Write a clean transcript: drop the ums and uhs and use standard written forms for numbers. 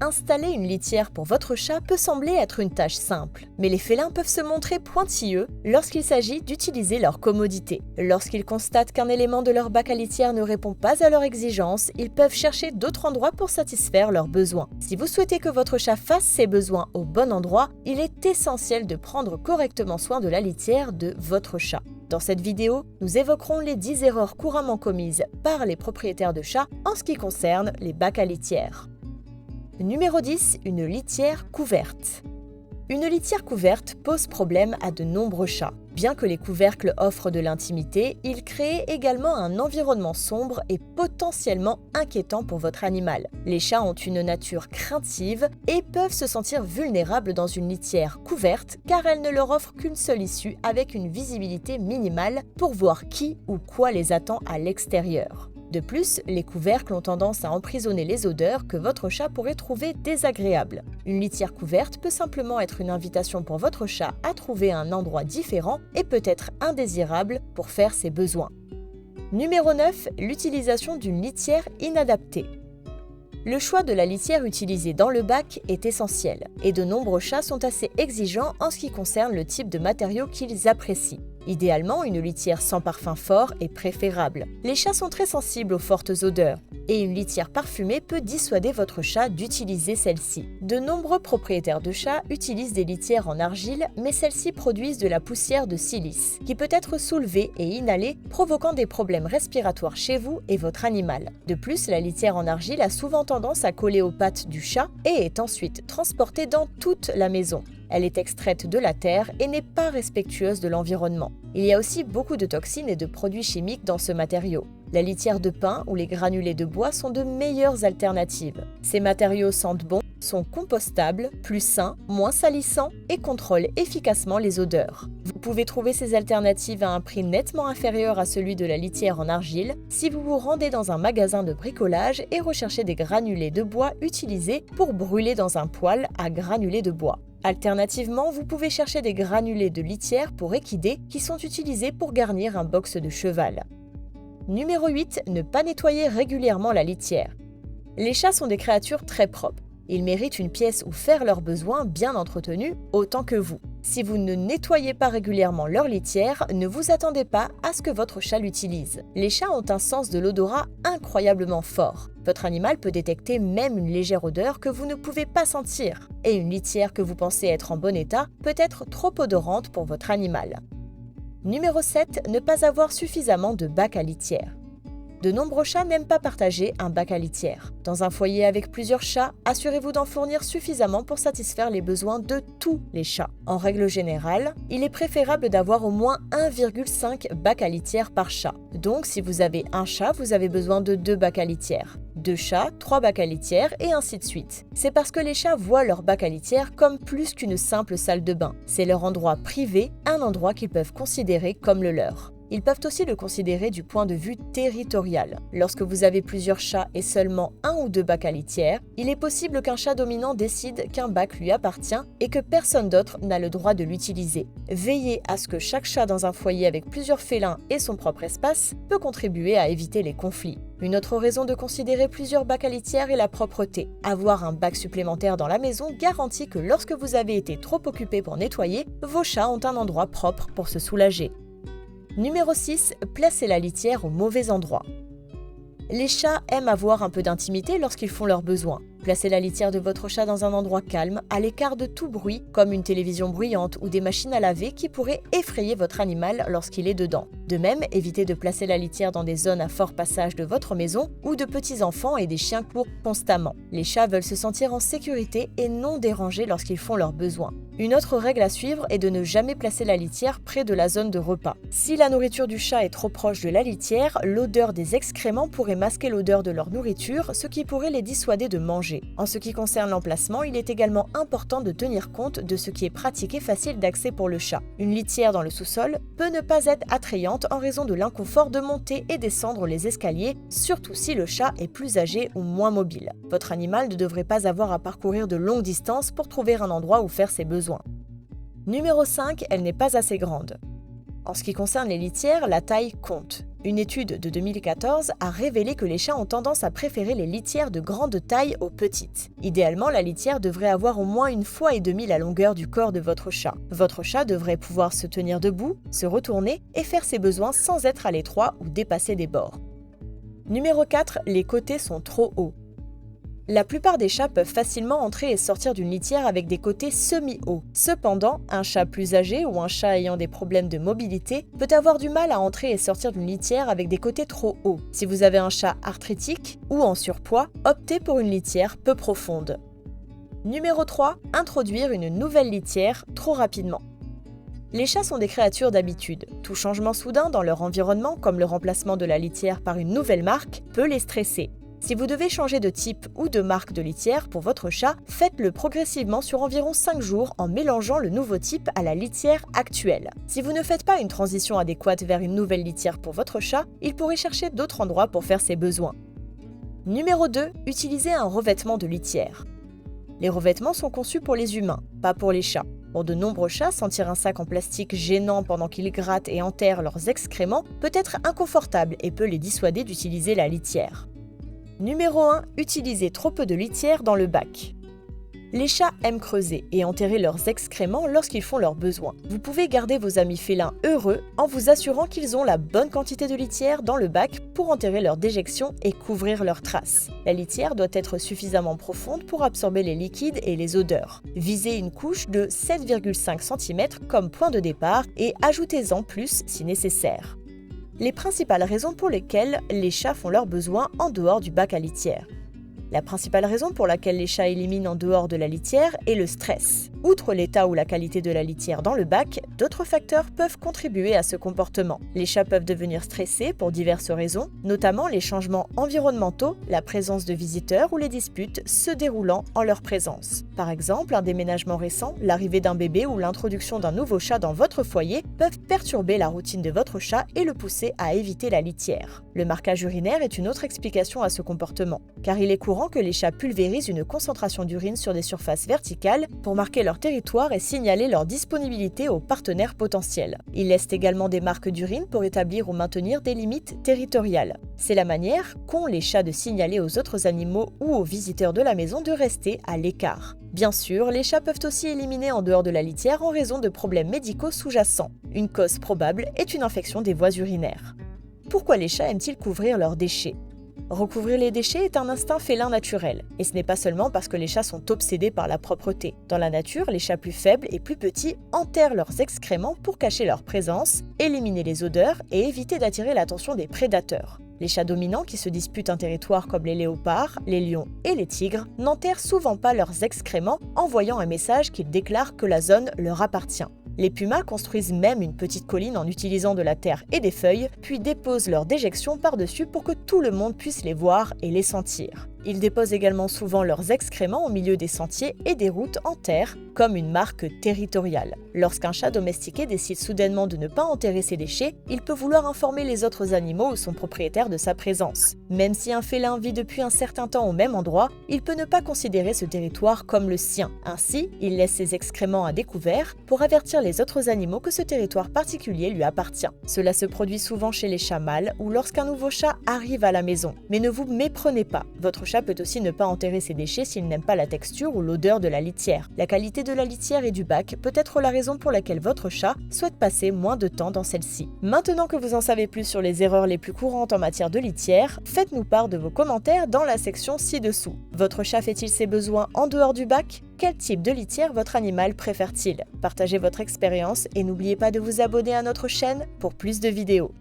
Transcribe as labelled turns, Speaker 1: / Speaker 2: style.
Speaker 1: Installer une litière pour votre chat peut sembler être une tâche simple, mais les félins peuvent se montrer pointilleux lorsqu'il s'agit d'utiliser leur commodité. Lorsqu'ils constatent qu'un élément de leur bac à litière ne répond pas à leurs exigences, ils peuvent chercher d'autres endroits pour satisfaire leurs besoins. Si vous souhaitez que votre chat fasse ses besoins au bon endroit, il est essentiel de prendre correctement soin de la litière de votre chat. Dans cette vidéo, nous évoquerons les 10 erreurs couramment commises par les propriétaires de chats en ce qui concerne les bacs à litière. Numéro 10, une litière couverte. Une litière couverte pose problème à de nombreux chats. Bien que les couvercles offrent de l'intimité, ils créent également un environnement sombre et potentiellement inquiétant pour votre animal. Les chats ont une nature craintive et peuvent se sentir vulnérables dans une litière couverte car elle ne leur offre qu'une seule issue avec une visibilité minimale pour voir qui ou quoi les attend à l'extérieur. De plus, les couvercles ont tendance à emprisonner les odeurs que votre chat pourrait trouver désagréables. Une litière couverte peut simplement être une invitation pour votre chat à trouver un endroit différent et peut être indésirable pour faire ses besoins. Numéro 9, l'utilisation d'une litière inadaptée. Le choix de la litière utilisée dans le bac est essentiel, et de nombreux chats sont assez exigeants en ce qui concerne le type de matériaux qu'ils apprécient. Idéalement, une litière sans parfum fort est préférable. Les chats sont très sensibles aux fortes odeurs, et une litière parfumée peut dissuader votre chat d'utiliser celle-ci. De nombreux propriétaires de chats utilisent des litières en argile, mais celles-ci produisent de la poussière de silice, qui peut être soulevée et inhalée, provoquant des problèmes respiratoires chez vous et votre animal. De plus, la litière en argile a souvent tendance à coller aux pattes du chat et est ensuite transportée dans toute la maison. Elle est extraite de la terre et n'est pas respectueuse de l'environnement. Il y a aussi beaucoup de toxines et de produits chimiques dans ce matériau. La litière de pin ou les granulés de bois sont de meilleures alternatives. Ces matériaux sentent bon, sont compostables, plus sains, moins salissants et contrôlent efficacement les odeurs. Vous pouvez trouver ces alternatives à un prix nettement inférieur à celui de la litière en argile si vous vous rendez dans un magasin de bricolage et recherchez des granulés de bois utilisés pour brûler dans un poêle à granulés de bois. Alternativement, vous pouvez chercher des granulés de litière pour équidés qui sont utilisés pour garnir un box de cheval. Numéro 8, ne pas nettoyer régulièrement la litière. Les chats sont des créatures très propres. Ils méritent une pièce où faire leurs besoins bien entretenus autant que vous. Si vous ne nettoyez pas régulièrement leur litière, ne vous attendez pas à ce que votre chat l'utilise. Les chats ont un sens de l'odorat incroyablement fort. Votre animal peut détecter même une légère odeur que vous ne pouvez pas sentir. Et une litière que vous pensez être en bon état peut être trop odorante pour votre animal. Numéro 7, ne pas avoir suffisamment de bac à litière. De nombreux chats n'aiment pas partager un bac à litière. Dans un foyer avec plusieurs chats, assurez-vous d'en fournir suffisamment pour satisfaire les besoins de tous les chats. En règle générale, il est préférable d'avoir au moins 1,5 bac à litière par chat. Donc, si vous avez un chat, vous avez besoin de 2 bacs à litière. 2 chats, 3 bacs à litière et ainsi de suite. C'est parce que les chats voient leur bac à litière comme plus qu'une simple salle de bain. C'est leur endroit privé, un endroit qu'ils peuvent considérer comme le leur. Ils peuvent aussi le considérer du point de vue territorial. Lorsque vous avez plusieurs chats et seulement 1 ou 2 bacs à litière, il est possible qu'un chat dominant décide qu'un bac lui appartient et que personne d'autre n'a le droit de l'utiliser. Veillez à ce que chaque chat dans un foyer avec plusieurs félins ait son propre espace peut contribuer à éviter les conflits. Une autre raison de considérer plusieurs bacs à litière est la propreté. Avoir un bac supplémentaire dans la maison garantit que lorsque vous avez été trop occupé pour nettoyer, vos chats ont un endroit propre pour se soulager. Numéro 6, placez la litière au mauvais endroit. Les chats aiment avoir un peu d'intimité lorsqu'ils font leurs besoins. Placez la litière de votre chat dans un endroit calme, à l'écart de tout bruit, comme une télévision bruyante ou des machines à laver qui pourraient effrayer votre animal lorsqu'il est dedans. De même, évitez de placer la litière dans des zones à fort passage de votre maison où de petits enfants et des chiens courent constamment. Les chats veulent se sentir en sécurité et non dérangés lorsqu'ils font leurs besoins. Une autre règle à suivre est de ne jamais placer la litière près de la zone de repas. Si la nourriture du chat est trop proche de la litière, l'odeur des excréments pourrait masquer l'odeur de leur nourriture, ce qui pourrait les dissuader de manger. En ce qui concerne l'emplacement, il est également important de tenir compte de ce qui est pratique et facile d'accès pour le chat. Une litière dans le sous-sol peut ne pas être attrayante en raison de l'inconfort de monter et descendre les escaliers, surtout si le chat est plus âgé ou moins mobile. Votre animal ne devrait pas avoir à parcourir de longues distances pour trouver un endroit où faire ses besoins. Numéro 5, elle n'est pas assez grande. En ce qui concerne les litières, la taille compte. Une étude de 2014 a révélé que les chats ont tendance à préférer les litières de grande taille aux petites. Idéalement, la litière devrait avoir au moins 1,5 fois la longueur du corps de votre chat. Votre chat devrait pouvoir se tenir debout, se retourner et faire ses besoins sans être à l'étroit ou dépasser des bords. Numéro 4. Les côtés sont trop hauts. La plupart des chats peuvent facilement entrer et sortir d'une litière avec des côtés semi-hauts. Cependant, un chat plus âgé ou un chat ayant des problèmes de mobilité peut avoir du mal à entrer et sortir d'une litière avec des côtés trop hauts. Si vous avez un chat arthritique ou en surpoids, optez pour une litière peu profonde. Numéro 3. Introduire une nouvelle litière trop rapidement. Les chats sont des créatures d'habitude. Tout changement soudain dans leur environnement, comme le remplacement de la litière par une nouvelle marque, peut les stresser. Si vous devez changer de type ou de marque de litière pour votre chat, faites-le progressivement sur environ 5 jours en mélangeant le nouveau type à la litière actuelle. Si vous ne faites pas une transition adéquate vers une nouvelle litière pour votre chat, il pourrait chercher d'autres endroits pour faire ses besoins. Numéro 2. Utilisez un revêtement de litière. Les revêtements sont conçus pour les humains, pas pour les chats. Pour de nombreux chats, sentir un sac en plastique gênant pendant qu'ils grattent et enterrent leurs excréments peut être inconfortable et peut les dissuader d'utiliser la litière. Numéro 1. Utilisez trop peu de litière dans le bac. Les chats aiment creuser et enterrer leurs excréments lorsqu'ils font leurs besoins. Vous pouvez garder vos amis félins heureux en vous assurant qu'ils ont la bonne quantité de litière dans le bac pour enterrer leurs déjections et couvrir leurs traces. La litière doit être suffisamment profonde pour absorber les liquides et les odeurs. Visez une couche de 7,5 cm comme point de départ et ajoutez-en plus si nécessaire. Les principales raisons pour lesquelles les chats font leurs besoins en dehors du bac à litière. La principale raison pour laquelle les chats éliminent en dehors de la litière est le stress. Outre l'état ou la qualité de la litière dans le bac, d'autres facteurs peuvent contribuer à ce comportement. Les chats peuvent devenir stressés pour diverses raisons, notamment les changements environnementaux, la présence de visiteurs ou les disputes se déroulant en leur présence. Par exemple, un déménagement récent, l'arrivée d'un bébé ou l'introduction d'un nouveau chat dans votre foyer peuvent perturber la routine de votre chat et le pousser à éviter la litière. Le marquage urinaire est une autre explication à ce comportement, car il est courant que les chats pulvérisent une concentration d'urine sur des surfaces verticales pour marquer leur territoire et signaler leur disponibilité aux partenaires potentiels. Ils laissent également des marques d'urine pour établir ou maintenir des limites territoriales. C'est la manière qu'ont les chats de signaler aux autres animaux ou aux visiteurs de la maison de rester à l'écart. Bien sûr, les chats peuvent aussi éliminer en dehors de la litière en raison de problèmes médicaux sous-jacents. Une cause probable est une infection des voies urinaires. Pourquoi les chats aiment-ils couvrir leurs déchets ? Recouvrir les déchets est un instinct félin naturel, et ce n'est pas seulement parce que les chats sont obsédés par la propreté. Dans la nature, les chats plus faibles et plus petits enterrent leurs excréments pour cacher leur présence, éliminer les odeurs et éviter d'attirer l'attention des prédateurs. Les chats dominants qui se disputent un territoire comme les léopards, les lions et les tigres n'enterrent souvent pas leurs excréments, envoyant un message qui déclare que la zone leur appartient. Les pumas construisent même une petite colline en utilisant de la terre et des feuilles, puis déposent leurs déjections par-dessus pour que tout le monde puisse les voir et les sentir. Ils déposent également souvent leurs excréments au milieu des sentiers et des routes en terre, comme une marque territoriale. Lorsqu'un chat domestiqué décide soudainement de ne pas enterrer ses déchets, il peut vouloir informer les autres animaux ou son propriétaire de sa présence. Même si un félin vit depuis un certain temps au même endroit, il peut ne pas considérer ce territoire comme le sien. Ainsi, il laisse ses excréments à découvert pour avertir les autres animaux que ce territoire particulier lui appartient. Cela se produit souvent chez les chats mâles ou lorsqu'un nouveau chat arrive à la maison. Mais ne vous méprenez pas, votre chat peut aussi ne pas enterrer ses déchets s'il n'aime pas la texture ou l'odeur de la litière. La qualité de la litière et du bac peut être la raison pour laquelle votre chat souhaite passer moins de temps dans celle-ci. Maintenant que vous en savez plus sur les erreurs les plus courantes en matière de litière, faites-nous part de vos commentaires dans la section ci-dessous. Votre chat fait-il ses besoins en dehors du bac ? Quel type de litière votre animal préfère-t-il ? Partagez votre expérience et n'oubliez pas de vous abonner à notre chaîne pour plus de vidéos.